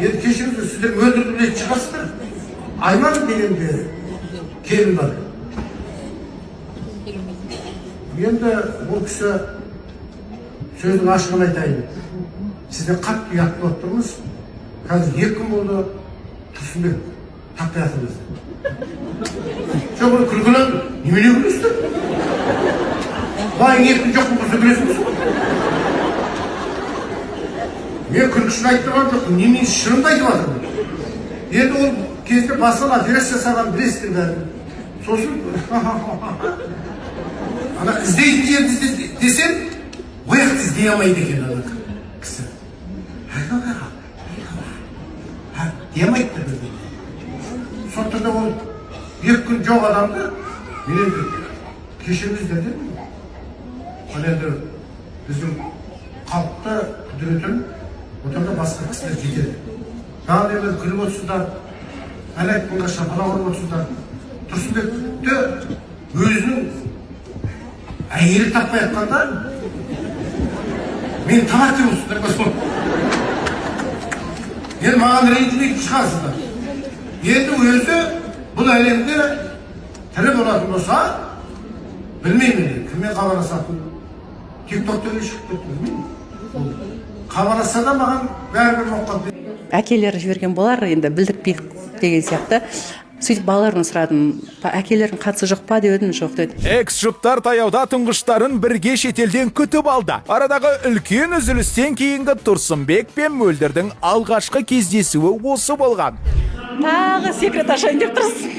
енді кешіріңіздер, сіздер мөлдірді білетін шығарсыздар. Айман дегенде келін бар. Енді ол кісі сөздің ашығын айтайын. Сіздер қатты ұят болып тұрмыз. Қазір 2 күн болды, Тұрсынбек тақтай атыңызды. Жоқ, оны күлгілен, немене күлесіздер? Байың 2 күн жоқ болса күлесіңіз ғой. Мен күлкішін айтып тұрған жоқпын, немен шырымды айтып жатырмын. Енді ол кезде басына операция жасаған білесіздер бәрін. Сосын ана іздейтін жерді десем, ояқты іздей алмайды екен ана кісі. Демайды да білмейді. Сондықтан да ол 2 күн жоқ адамды мен енді кешіріңіздер дедім. Ал енді біздің халықты құдіретін отанда басқа кісілер жетеді. Дағын елер күліп отырсыздар, әлі айтқанға шапала ұрып отырсыздар. Тұрсынбекті өзінің әйелі таппай атқанда мен табақ деп отырсыздар ма сол? Енді маған ренжімейтін шығарсыздар. Енді өзі бұл әлемде тірі болатын болса, білмеймін, кіммен хабарласатын, тик-токтерге шығып кетті, білмеймін. Хабарласса да маған бәрібір оқып. Әкелері жіберген болар, енді білдіртпейік деген сияқты. Сөйтіп балаларынан сұрадым, әкелердің қатысы жоқ па деп едім, жоқ деді. Экс-жұптар таяуда тұңғыштарын бірге шетелден күтіп алды. Арадағы үлкен үзілістен кейінгі Тұрсынбек пен Мөлдірдің алғашқы кездесуі осы болған. Тағы секрет ашайын деп тұрсың.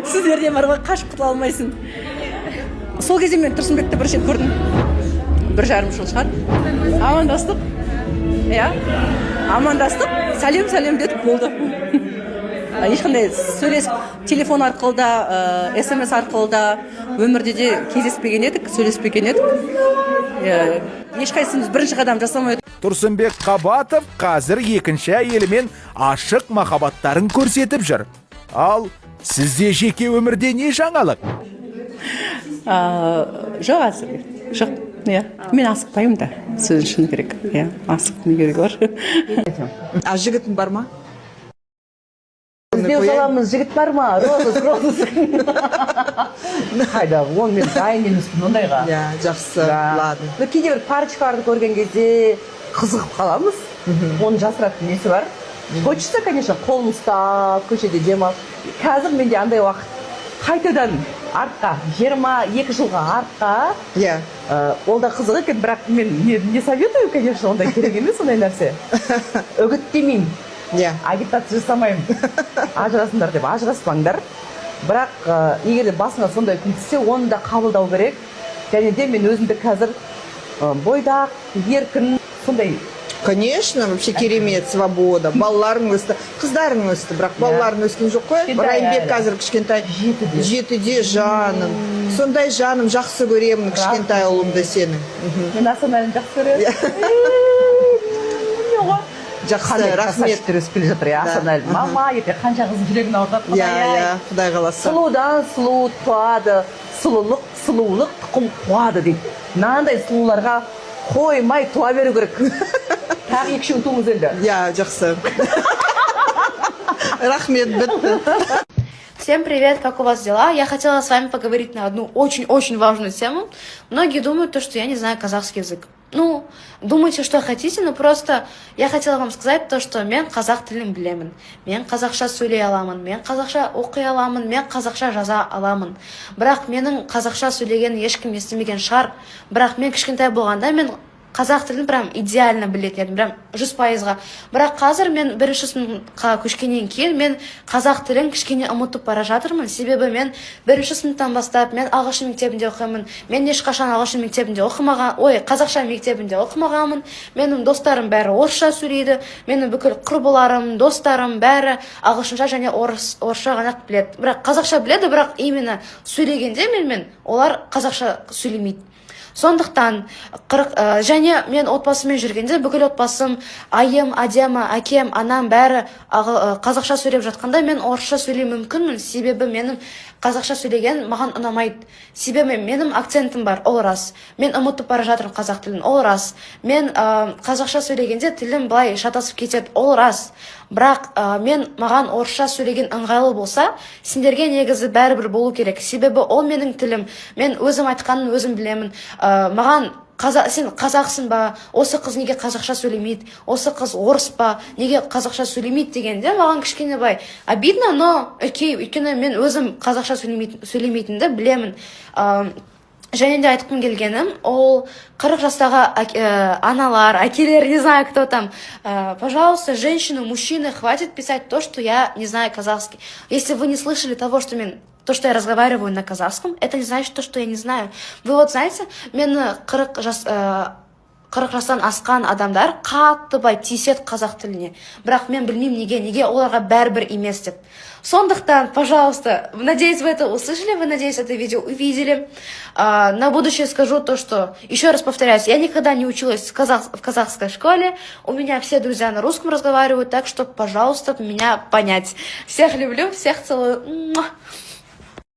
Сіздерден бар ғой, қашып құтыла алмайсың. Сол кезде мен Тұрсынбекті бірінші көрдім. 1,5 жыл шығар. Амандастық. Иә. Амандастық. Сәлем дедік, болды. Ешқандай сөйлесіп, телефон арқылы да, СМС арқылы да өмірде де кездеспеген едік, сөйлеспеген едік. Ешқайсымыз бірінші қадам жасамайды. Тұрсынбек Қабатов қазір екінші әйелімен ашық махаббаттарын көрсетіп жүр. Ал сізде жеке өмірде не жаңалық? Жоқ әзірге. Жоқ. Мен асықпаймын да, сөзін шыны керек. Асық не керек бар. А жігітің бар ма? Бізде ұзаламыз, жігіт бар ма? Розыз. Қайда, оны мен дайын емеспін ондайға. Жақсы, ладно. Кейде бір парочкаларды көрген кезде қызығып қаламыз. Оның жасыратын несі бар. Хочется, конечно, қолын ұстап, көшеде демалып. Қазір менде андай уақыт қайтадан артқа, 22 жылға артқа. Ол да қызық екен, бірақ мен не советую, конечно, ондай керек емес, ондай нәрсе. Үгіттемеймін. Агитация жасамаймын. Ажырасыңдар деп ажыраспаңдар. Бірақ егер басыңа сондай күн түссе, оны да қабылдау керек. Және де мен өзімді қазір бойдақ, еркін, сондай. Конечно, вообще керемет, свобода. Балаларың өсті, қыздарың өсті, бірақ балаларың өскен жоқ қой. Райымбек қазір кішкентай 7-де жаным. Сондай жаным, жақсы көремін кішкентай ұлымды сенің. Мен Асанайын жақсы көремін. Жақсы, рахмет. Өсіп келе жатыр, Асанай. Мама, ертең қанша қыздың жүрегін ауыртады, Құдай. Құдай қаласа. Сұлудан сұлу туады, сұлулық тұқым қуады дейді. Мынандай сұлуларға қоймай туа беру керек. Тағы 2 туыңыз енді. Жақсы. Рахмет, бітті. Всем привет, как у вас дела? Я хотела с вами поговорить на одну очень-очень важную тему. Многие думают, что я не знаю казахский язык. Ну, думайте, что хотите, но просто я хотела вам сказать то, что мен қазақ тілін білемін. Мен қазақша сөйлей аламын, мен қазақша оқи аламын, мен қазақша жаза аламын. Бірақ менің қазақша сөйлеген ешкім естімеген шығар. Бірақ мен кішкентай болғанда мен қазақ тілін прям идеально білетін едім, прям 100%-ға. Бірақ қазір мен 1-ші сыныпқа көшкеннен кейін мен қазақ тілін кішкене ұмытып бара жатырмын. Себебі мен 1-ші сыныптан бастап мен ағылшын мектебінде оқимын. Мен ешқашан ағылшын мектебінде оқымаған, қазақша мектебінде оқымағанмын. Менің достарым бәрі орысша сөйлейді. Менің бүкіл құрбыларым, достарым бәрі ағылшынша және орысша ғана біледі. Бірақ қазақша біледі, бірақ именно сөйлегенде мен олар қазақша сөйлемейді. сондықтан және мен отбасыммен жүргенде бүкіл отбасым айым, әдемі, әкем, анам бәрі қазақша сөйлеп жатқанда мен орысша сөйлеу мүмкінмін, себебі менің қазақша сөйлеген маған ұнамайды. Себебі менің акцентім бар, ол рас. Мен ұмытып бара жатырмын қазақ тілін, ол рас. Мен қазақша сөйлегенде тілім былай шатасып кетеді, ол рас. Бірақ маған орысша сөйлеген ыңғайлы болса, сендерге негізі бәрібір болу керек. Себебі ол менің тілім. Мен өзім айтқанын өзім білемін. Маған сен қазақсың ба, осы қыз неге қазақша сөйлемейді, осы қыз орыс па, неге қазақша сөйлемейді дегенде маған кішкене бай обидно, но окей, өйткені мен өзім қазақша сөйлемейтінді білемін. Және де айтқым келгенім, ол 40 жастағы аналар, әкелер, не знаю, кто там. Пожалуйста, женщины, мужчины, хватит писать то, что я не знаю казахский. Если вы не слышали того, что я разговариваю на казахском, это не значит то, что я не знаю. Вы вот знаете, мен 40 жастан асқан адамдар қатты бай тиіседі қазақ тіліне. Бірақ мен білмеймін неге оларға бәрібір емес деп. Сондықтан, пожалуйста, надеюсь, вы это услышали, вы, надеюсь, это видео увидели. На будущее скажу то, что, еще раз повторяюсь, я никогда не училась в казахской школе, у меня все друзья на русском разговаривают, так что, пожалуйста, меня понять. Всех люблю, всех целую.